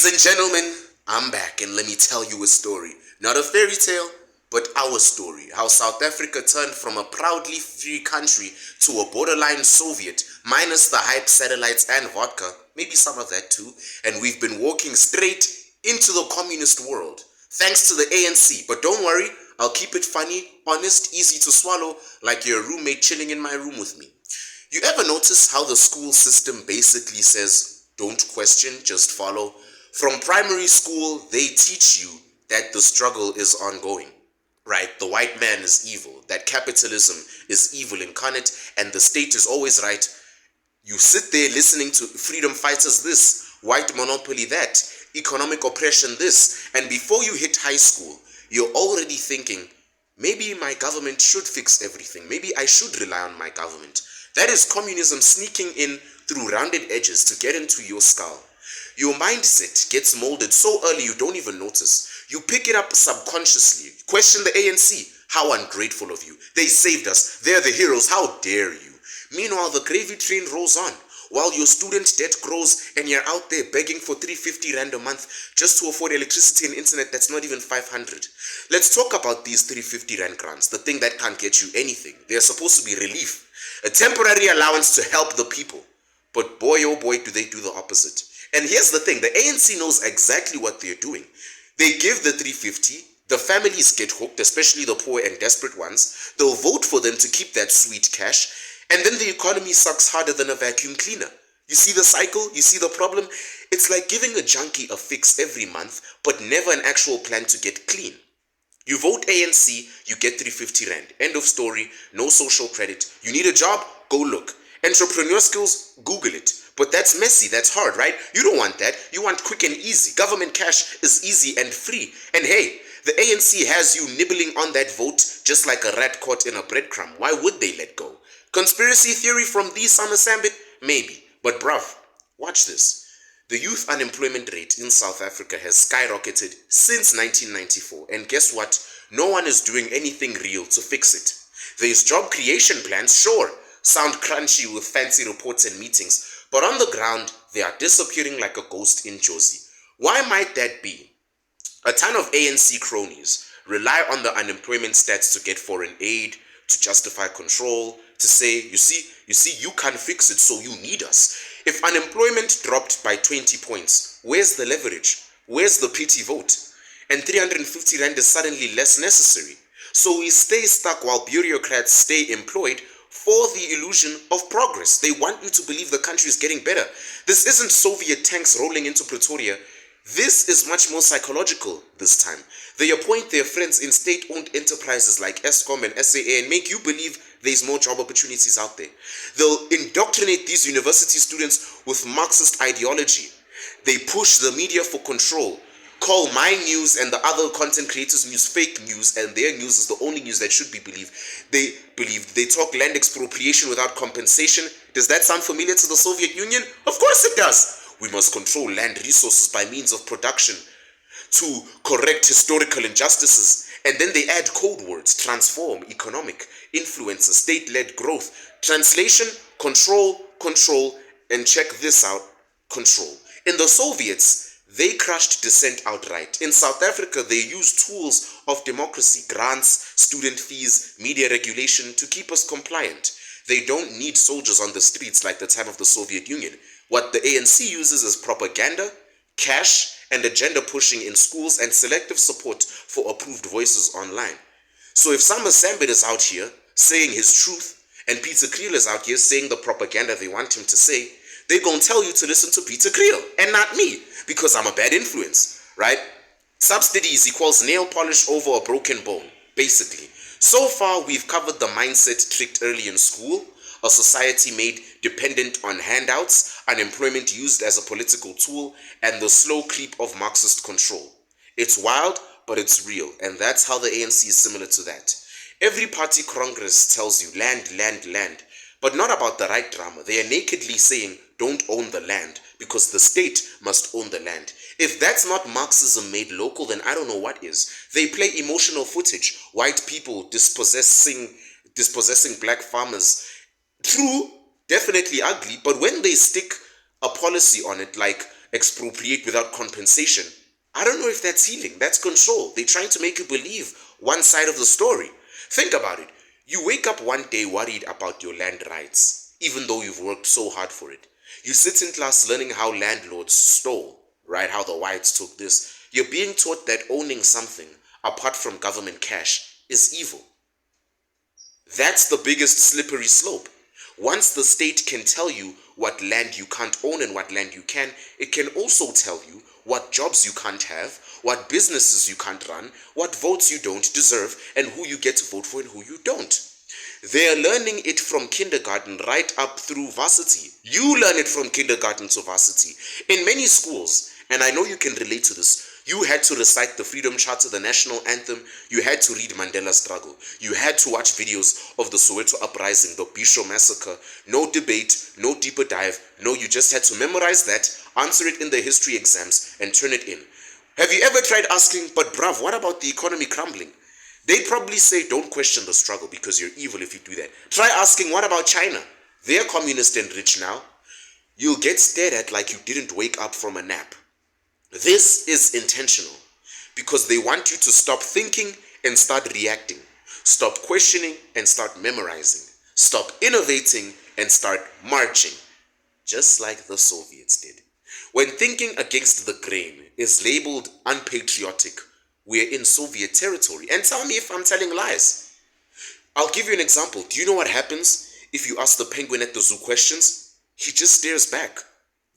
Ladies and gentlemen, I'm back and let me tell you a story. Not a fairy tale, but our story. How South Africa turned from a proudly free country to a borderline Soviet, minus the hype, satellites and vodka, maybe some of that too, and we've been walking straight into the communist world. Thanks to the ANC, but don't worry, I'll keep it funny, honest, easy to swallow, like your roommate chilling in my room with me. You ever notice how the school system basically says, don't question, just follow? From primary school, they teach you that the struggle is ongoing, right? The white man is evil, that capitalism is evil incarnate, and the state is always right. You sit there listening to freedom fighters this, white monopoly that, economic oppression this, and before you hit high school, you're already thinking, maybe my government should fix everything. Maybe I should rely on my government. That is communism sneaking in through rounded edges to get into your skull. Your mindset gets molded so early you don't even notice. You pick it up subconsciously. Question the ANC. How ungrateful of you. They saved us. They're the heroes. How dare you? Meanwhile, the gravy train rolls on. While your student debt grows and you're out there begging for 350 rand a month just to afford electricity and internet that's not even 500. Let's talk about these 350 rand grants, the thing that can't get you anything. They're supposed to be relief, a temporary allowance to help the people. But boy, oh boy, do they do the opposite. And here's the thing, the ANC knows exactly what they're doing. They give the 350, the families get hooked, especially the poor and desperate ones. They'll vote for them to keep that sweet cash. And then the economy sucks harder than a vacuum cleaner. You see the cycle? You see the problem? It's like giving a junkie a fix every month, but never an actual plan to get clean. You vote ANC, you get 350 rand. End of story. No social credit. You need a job? Go look. Entrepreneur skills? Google it. But that's messy. That's hard, right? You don't want that. You want quick and easy. Government cash is easy and free. And hey, the ANC has you nibbling on that vote just like a rat caught in a breadcrumb. Why would they let go? Conspiracy theory from the Sambit? Maybe. But bruv, watch this. The youth unemployment rate in South Africa has skyrocketed since 1994. And guess what? No one is doing anything real to fix it. There's job creation plans, sure, sound crunchy with fancy reports and meetings. But on the ground, they are disappearing like a ghost in Josie. Why might that be? A ton of ANC cronies rely on the unemployment stats to get foreign aid, to justify control, to say, you see, you can't fix it, so you need us. If unemployment dropped by 20 points, where's the leverage? Where's the pity vote? And 350 rand is suddenly less necessary. So we stay stuck while bureaucrats stay employed for the illusion of progress. They want you to believe the country is getting better. This isn't Soviet tanks rolling into Pretoria. This is much more psychological this time. They appoint their friends in state-owned enterprises like Eskom and SAA and make you believe there's more job opportunities out there. They'll indoctrinate these university students with Marxist ideology. They push the media for control. Call my news and the other content creators' news fake news, and their news is the only news that should be believed. They talk land expropriation without compensation. Does that sound familiar to the Soviet Union? Of course it does. We must control land resources by means of production to correct historical injustices. And then they add code words: transform, economic, influencer, state-led growth. Translation: control, control, and check this out, control. In the Soviets, they crushed dissent outright. In South Africa, they used tools of democracy, grants, student fees, media regulation to keep us compliant. They don't need soldiers on the streets like the time of the Soviet Union. What the ANC uses is propaganda, cash, and agenda pushing in schools and selective support for approved voices online. So if Sambit is out here saying his truth and Peter Kriel is out here saying the propaganda they want him to say, they're going to tell you to listen to Peter Kriel and not me because I'm a bad influence, right? Subsidies equals nail polish over a broken bone, basically. So far, we've covered the mindset tricked early in school, a society made dependent on handouts, unemployment used as a political tool, and the slow creep of Marxist control. It's wild, but it's real, and that's how the ANC is similar to that. Every party congress tells you land, land, land, but not about the right drama. They are nakedly saying, don't own the land, because the state must own the land. If that's not Marxism made local, then I don't know what is. They play emotional footage, white people dispossessing black farmers. True, definitely ugly, but when they stick a policy on it like expropriate without compensation. I don't know if that's healing. That's control. They're trying to make you believe one side of the story. Think about it. You wake up one day worried about your land rights, even though you've worked so hard for it. You sit in class learning how landlords stole, right? How the whites took this. You're being taught that owning something, apart from government cash, is evil. That's the biggest slippery slope. Once the state can tell you what land you can't own and what land you can, it can also tell you what jobs you can't have, what businesses you can't run, what votes you don't deserve, and who you get to vote for and who you don't. They are learning it from kindergarten right up through varsity. You learn it from kindergarten to varsity. In many schools, and I know you can relate to this, you had to recite the Freedom Charter, the national anthem. You had to read Mandela's struggle. You had to watch videos of the Soweto uprising, the Bisho massacre. No debate, no deeper dive. No, you just had to memorize that, answer it in the history exams, and turn it in. Have you ever tried asking, but bruv, what about the economy crumbling? They'd probably say, don't question the struggle because you're evil if you do that. Try asking, what about China? They're communist and rich now. You'll get stared at like you didn't wake up from a nap. This is intentional because they want you to stop thinking and start reacting. Stop questioning and start memorizing. Stop innovating and start marching. Just like the Soviets did. When thinking against the grain is labeled unpatriotic, we're in Soviet territory. And tell me if I'm telling lies. I'll give you an example. Do you know what happens if you ask the penguin at the zoo questions? He just stares back.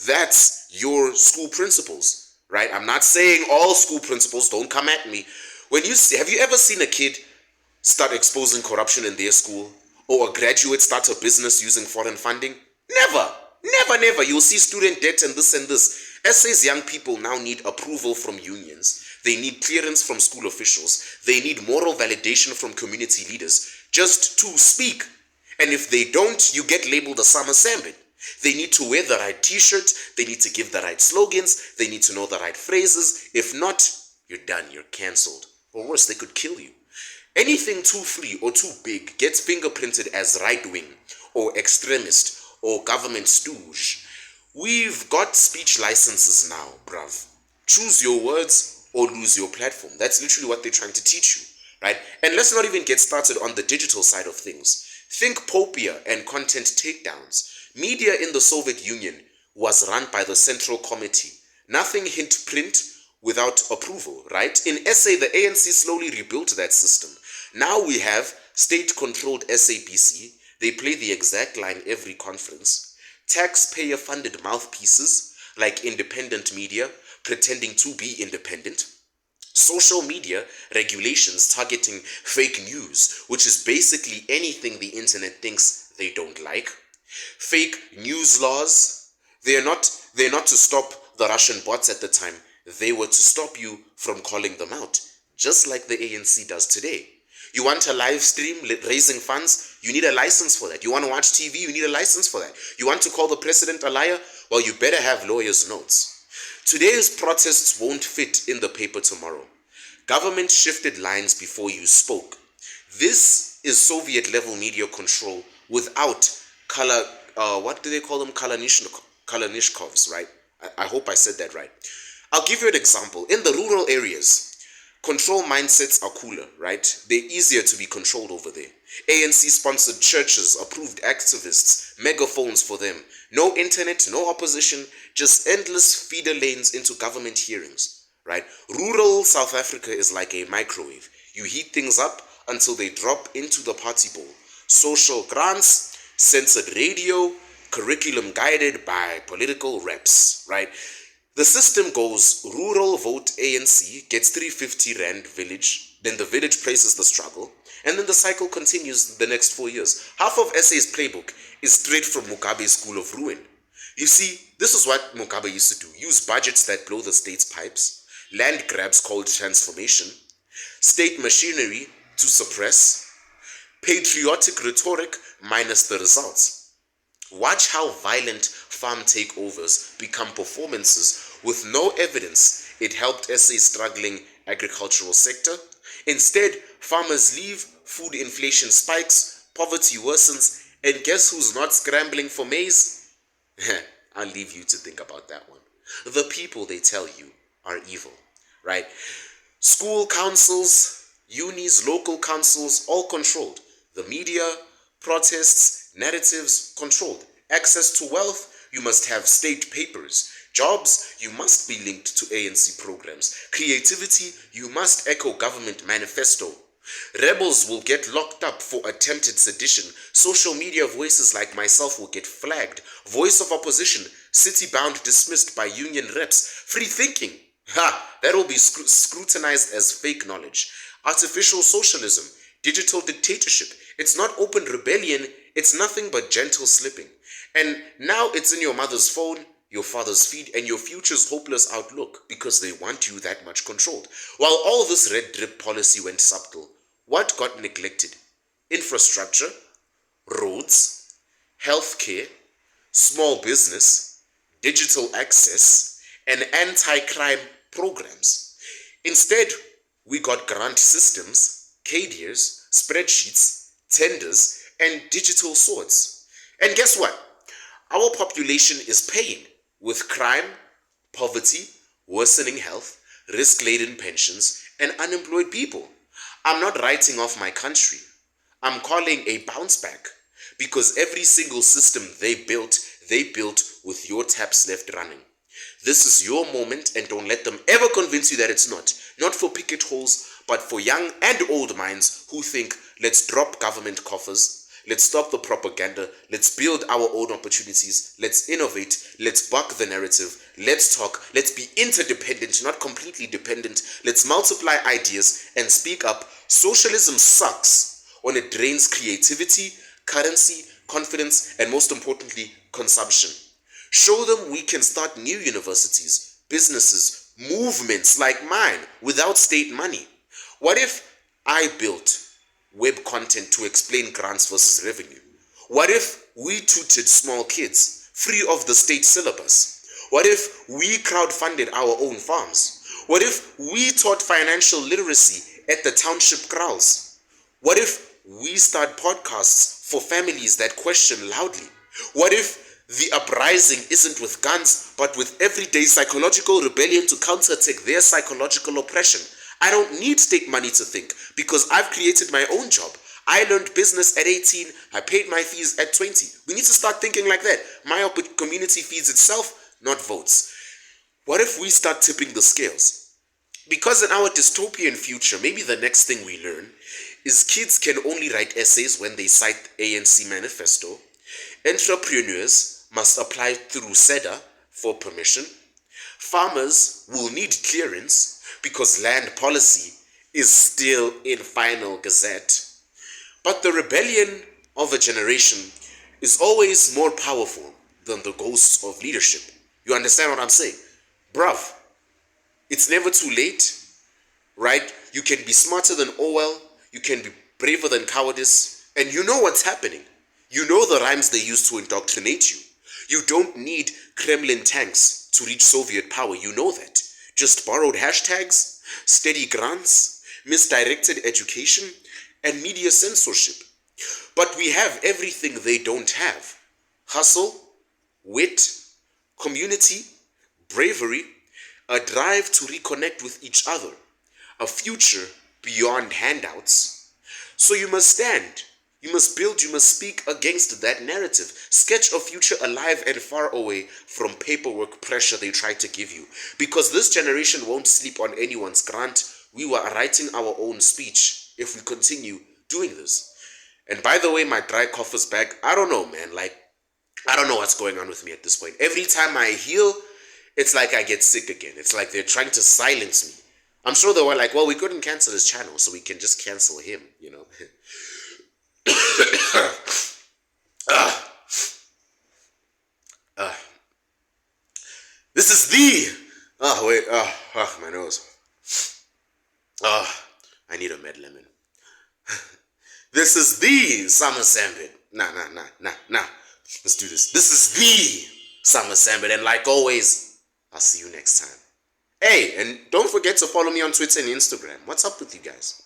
That's your school principles. Right? I'm not saying all school principals, don't come at me. Have you ever seen a kid start exposing corruption in their school? Or a graduate start a business using foreign funding? Never. Never, never. You'll see student debt and this and this. SA's young people now need approval from unions. They need clearance from school officials. They need moral validation from community leaders just to speak. And if they don't, you get labeled a summer Sambit. They need to wear the right t-shirt, they need to give the right slogans, they need to know the right phrases. If not, you're done, you're cancelled. Or worse, they could kill you. Anything too free or too big gets fingerprinted as right-wing or extremist or government stooge. We've got speech licenses now, bruv. Choose your words or lose your platform. That's literally what they're trying to teach you, right? And let's not even get started on the digital side of things. Think popia and content takedowns. Media in the Soviet Union was run by the Central Committee. Nothing hit print without approval, right? In SA, the ANC slowly rebuilt that system. Now we have state-controlled SABC. They play the exact line every conference. Taxpayer-funded mouthpieces like independent media pretending to be independent. Social media regulations targeting fake news, which is basically anything the internet thinks they don't like. Fake news laws, they're not to stop the Russian bots at the time. They were to stop you from calling them out, just like the ANC does today. You want a live stream raising funds? You need a license for that. You want to watch TV? You need a license for that. You want to call the president a liar? Well, you better have lawyers' notes. Today's protests won't fit in the paper tomorrow. Government shifted lines before you spoke. This is Soviet-level media control without what do they call them? Kalashnikovs, right? I hope I said that right. I'll give you an example. In the rural areas, control mindsets are cooler, right? They're easier to be controlled over there. ANC-sponsored churches, approved activists, megaphones for them. No internet, no opposition, just endless feeder lanes into government hearings, right? Rural South Africa is like a microwave. You heat things up until they drop into the party bowl. Social grants, censored radio, curriculum guided by political reps, right? The system goes rural vote ANC, gets 350 Rand village, then the village praises the struggle, and then the cycle continues the next 4 years. Half of SA's playbook is straight from Mugabe's school of ruin. You see, this is what Mugabe used to do. Use budgets that blow the state's pipes, land grabs called transformation, state machinery to suppress, patriotic rhetoric minus the results. Watch how violent farm takeovers become performances with no evidence it helped SA's struggling agricultural sector. Instead, farmers leave, food inflation spikes, poverty worsens, and guess who's not scrambling for maize? I'll leave you to think about that one. The people, they tell you, are evil, right? School councils, unis, local councils, all controlled. The media, protests, narratives, controlled. Access to wealth, you must have state papers. Jobs, you must be linked to ANC programs. Creativity, you must echo government manifesto. Rebels will get locked up for attempted sedition. Social media voices like myself will get flagged. Voice of opposition, city-bound dismissed by union reps. Free thinking, that will be scrutinized as fake knowledge. Artificial socialism, digital dictatorship. It's not open rebellion, it's nothing but gentle slipping. And now it's in your mother's phone, your father's feed, and your future's hopeless outlook because they want you that much controlled. While all this red drip policy went subtle, what got neglected? Infrastructure, roads, healthcare, small business, digital access, and anti-crime programs. Instead, we got grant systems, CADIRs, spreadsheets, tenders, and digital swords. And guess what? Our population is paying with crime, poverty, worsening health, risk-laden pensions, and unemployed people. I'm not writing off my country. I'm calling a bounce back because every single system they built with your taps left running. This is your moment, and don't let them ever convince you that it's not. Not for picket holes, but for young and old minds who think, let's drop government coffers, let's stop the propaganda, let's build our own opportunities, let's innovate, let's buck the narrative, let's talk, let's be interdependent, not completely dependent, let's multiply ideas and speak up. Socialism sucks when it drains creativity, currency, confidence, and most importantly, consumption. Show them we can start new universities, businesses, movements like mine without state money. What if I built web content to explain grants versus revenue? What if we tutored small kids free of the state syllabus? What if we crowdfunded our own farms? What if we taught financial literacy at the township kraals? What if we start podcasts for families that question loudly? What if the uprising isn't with guns, but with everyday psychological rebellion to counterattack their psychological oppression? I don't need state money to think because I've created my own job. I learned business at 18, I paid my fees at 20. We need to start thinking like that. My community feeds itself, not votes. What if we start tipping the scales? Because in our dystopian future, maybe the next thing we learn is kids can only write essays when they cite ANC manifesto. Entrepreneurs must apply through SEDA for permission. Farmers will need clearance because land policy is still in final gazette. But the rebellion of a generation is always more powerful than the ghosts of leadership. You understand what I'm saying? Bruv, it's never too late, right? You can be smarter than Orwell, you can be braver than cowardice, and you know what's happening. You know the rhymes they use to indoctrinate you. You don't need Kremlin tanks to reach Soviet power, you know that. Just borrowed hashtags, steady grants, misdirected education, and media censorship. But we have everything they don't have. Hustle, wit, community, bravery, a drive to reconnect with each other, a future beyond handouts. So you must stand. You must build, you must speak against that narrative. Sketch a future alive and far away from paperwork pressure they try to give you. Because this generation won't sleep on anyone's grant. We were writing our own speech if we continue doing this. And by the way, my dry cough is back. I don't know, man. I don't know what's going on with me at this point. Every time I heal, it's like I get sick again. It's like they're trying to silence me. I'm sure they were like, well, we couldn't cancel his channel, so we can just cancel him, you know. This is my nose. I need a med lemon. This is the summer Sambit. Nah. Let's do this. This is the summer Sambit, and like always, I'll see you next time. Hey, and don't forget to follow me on Twitter and Instagram. What's up with you guys?